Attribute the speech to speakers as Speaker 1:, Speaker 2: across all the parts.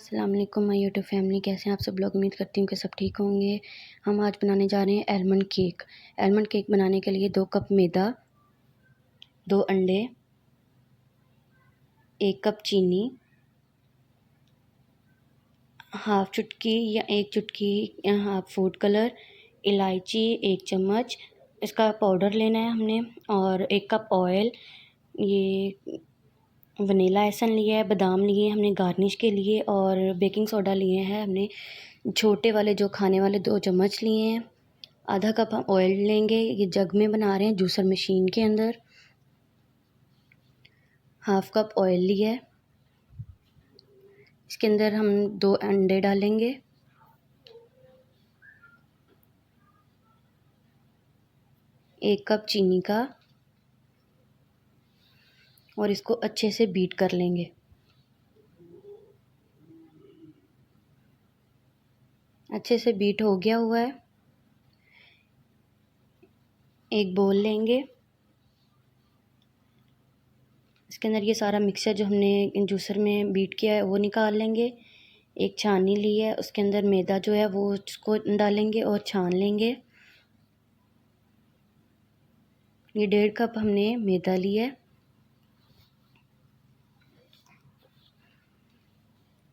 Speaker 1: अस्सलाम वालेकुम my YouTube family, कैसे हैं आप सब लोग। उम्मीद करती हूँ कि सब ठीक होंगे। हम आज बनाने जा रहे हैं आलमंड केक। आलमंड केक बनाने के लिए 2 कप मैदा, 2 अंडे, 1 कप चीनी, हाफ चुटकी या 1 चुटकी हाफ फूड कलर, इलायची 1 चम्मच इसका पाउडर लेना है हमने, और 1 कप ऑयल, ये वनीला एसन लिया है, बादाम लिए हैं हमने गार्निश के लिए, और बेकिंग सोडा लिए हैं हमने छोटे वाले जो खाने वाले 2 चम्मच लिए हैं। आधा कप हम ऑयल लेंगे, ये जग में बना रहे हैं जूसर मशीन के अंदर। हाफ कप ऑयल लिया है, इसके अंदर हम 2 अंडे डालेंगे, एक कप चीनी का, और इसको अच्छे से बीट कर लेंगे। अच्छे से बीट हो गया हुआ है। एक बोल लेंगे, इसके अंदर ये सारा मिक्सचर जो हमने जूसर में बीट किया है वो निकाल लेंगे। एक छाननी ली है, उसके अंदर मैदा जो है वो उसको डालेंगे और छान लेंगे। ये 1.5 कप हमने मैदा लिया है।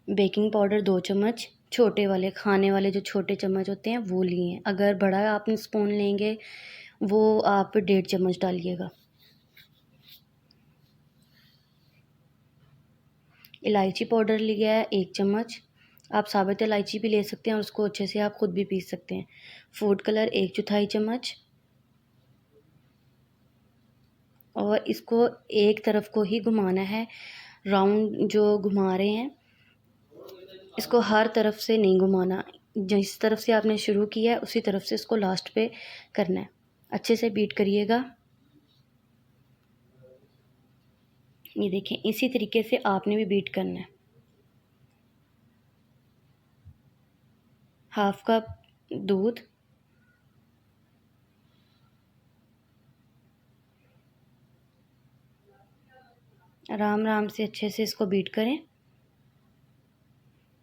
Speaker 1: बेकिंग पाउडर 2 चम्मच, छोटे वाले खाने वाले जो छोटे चम्मच होते हैं वो लिए हैं। अगर बड़ा आप स्पून लेंगे वो आप 1.5 चम्मच डालिएगा। इलायची पाउडर लिया है 1 चम्मच, आप साबित इलायची भी ले सकते हैं और उसको अच्छे से आप ख़ुद भी पीस सकते हैं। फूड कलर 1/4 चम्मच, और इसको एक तरफ को ही घुमाना है। राउंड जो घुमा रहे हैं इसको हर तरफ से नहीं घुमाना, जिस तरफ से आपने शुरू किया है उसी तरफ से इसको लास्ट पे करना है। अच्छे से बीट करिएगा। ये देखें, इसी तरीके से आपने भी बीट करना है। हाफ कप दूध, आराम आराम से अच्छे से इसको बीट करें।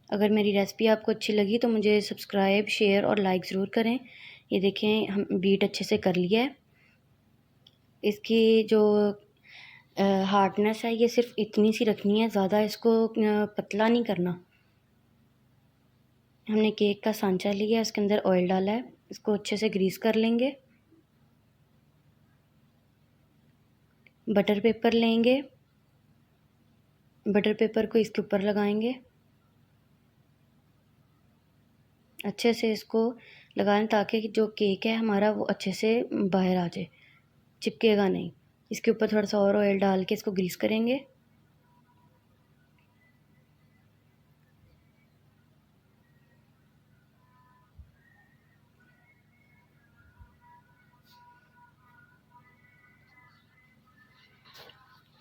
Speaker 1: अगर मेरी रेसिपी आपको अच्छी लगी तो मुझे सब्सक्राइब, शेयर और लाइक ज़रूर करें। ये देखें, हम बीट अच्छे से कर लिया है। इसकी जो हार्डनेस है ये सिर्फ इतनी सी रखनी है, ज़्यादा इसको पतला नहीं करना। हमने केक का सांचा लिया, इसके अंदर ऑयल डाला है, इसको अच्छे से ग्रीस कर लेंगे। बटर पेपर लेंगे, बटर पेपर को इसके ऊपर लगाएंगे। अच्छे से इसको लगाएं ताकि जो केक है हमारा वो अच्छे से बाहर आ जाए, चिपकेगा नहीं। इसके ऊपर थोड़ा सा और ऑयल डाल के इसको ग्रीस करेंगे।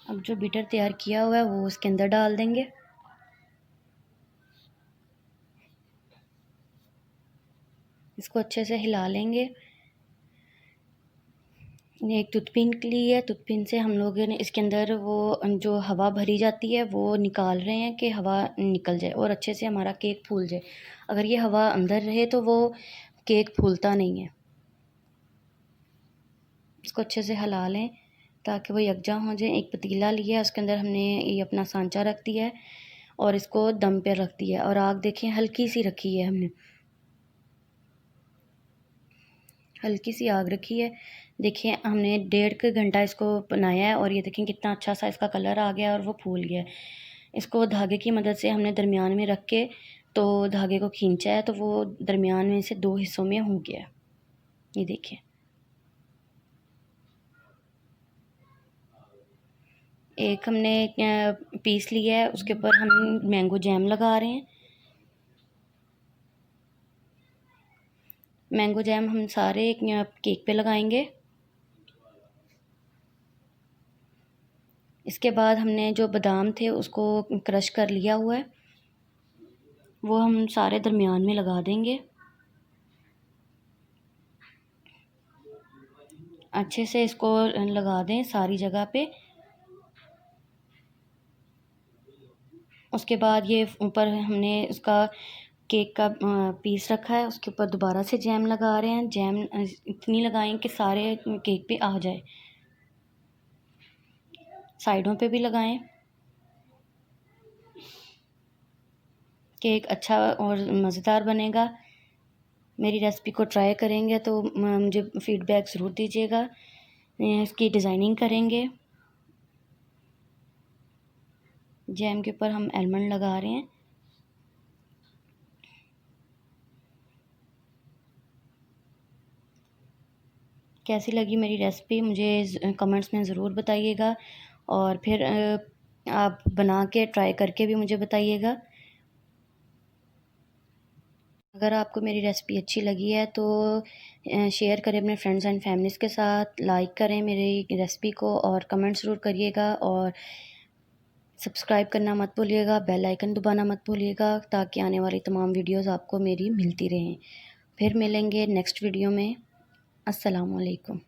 Speaker 1: अब जो बीटर तैयार किया हुआ है वो उसके अंदर डाल देंगे। इसको अच्छे से हिला लेंगे। ये एक टूथपिन ली है, टूथपिन से हम लोगों ने इसके अंदर वो जो हवा भरी जाती है वो निकाल रहे हैं कि हवा निकल जाए और अच्छे से हमारा केक फूल जाए। अगर ये हवा अंदर रहे तो वो केक फूलता नहीं है। इसको अच्छे से हिला लें ताकि वो यकजा हो जाए। एक पतीला लिया है, उसके अंदर हमने ये अपना सांचा रख दिया है और इसको दम पे रख दिया है। और आग देखें, हल्की सी रखी है हमने, हल्की सी आग रखी है। देखिए, हमने 1.5 घंटा इसको बनाया है और ये देखें कितना अच्छा सा इसका कलर आ गया और वो फूल गया है। इसको धागे की मदद से हमने दरमियान में रख के तो धागे को खींचा है तो वो दरमियान में से 2 हिस्सों में हो गया। ये देखिए, एक हमने पीस लिया है, उसके ऊपर हम मैंगो जैम लगा रहे हैं। मैंगो जैम हम सारे केक पे लगाएंगे। इसके बाद हमने जो बादाम थे उसको क्रश कर लिया हुआ है, वो हम सारे दरमियान में लगा देंगे। अच्छे से इसको लगा दें सारी जगह पे। उसके बाद ये ऊपर हमने उसका केक का पीस रखा है, उसके ऊपर दोबारा से जैम लगा रहे हैं। जैम इतनी लगाएं कि सारे केक पे आ जाए, साइडों पे भी लगाएं। केक अच्छा और मज़ेदार बनेगा। मेरी रेसिपी को ट्राई करेंगे तो मुझे फ़ीडबैक ज़रूर दीजिएगा। इसकी डिज़ाइनिंग करेंगे। जैम के ऊपर हम आलमंड लगा रहे हैं। कैसी लगी मेरी रेसिपी मुझे कमेंट्स में ज़रूर बताइएगा, और फिर आप बना के ट्राई करके भी मुझे बताइएगा। अगर आपको मेरी रेसिपी अच्छी लगी है तो शेयर करें अपने फ्रेंड्स एंड फैमिलीज़ के साथ, लाइक करें मेरी रेसिपी को और कमेंट ज़रूर करिएगा, और सब्सक्राइब करना मत भूलिएगा, बेल आइकन दबाना मत भूलिएगा, ताकि आने वाली तमाम वीडियोज़ आपको मेरी मिलती रहें। फिर मिलेंगे नेक्स्ट वीडियो में। अस्सलाम वालेकुम।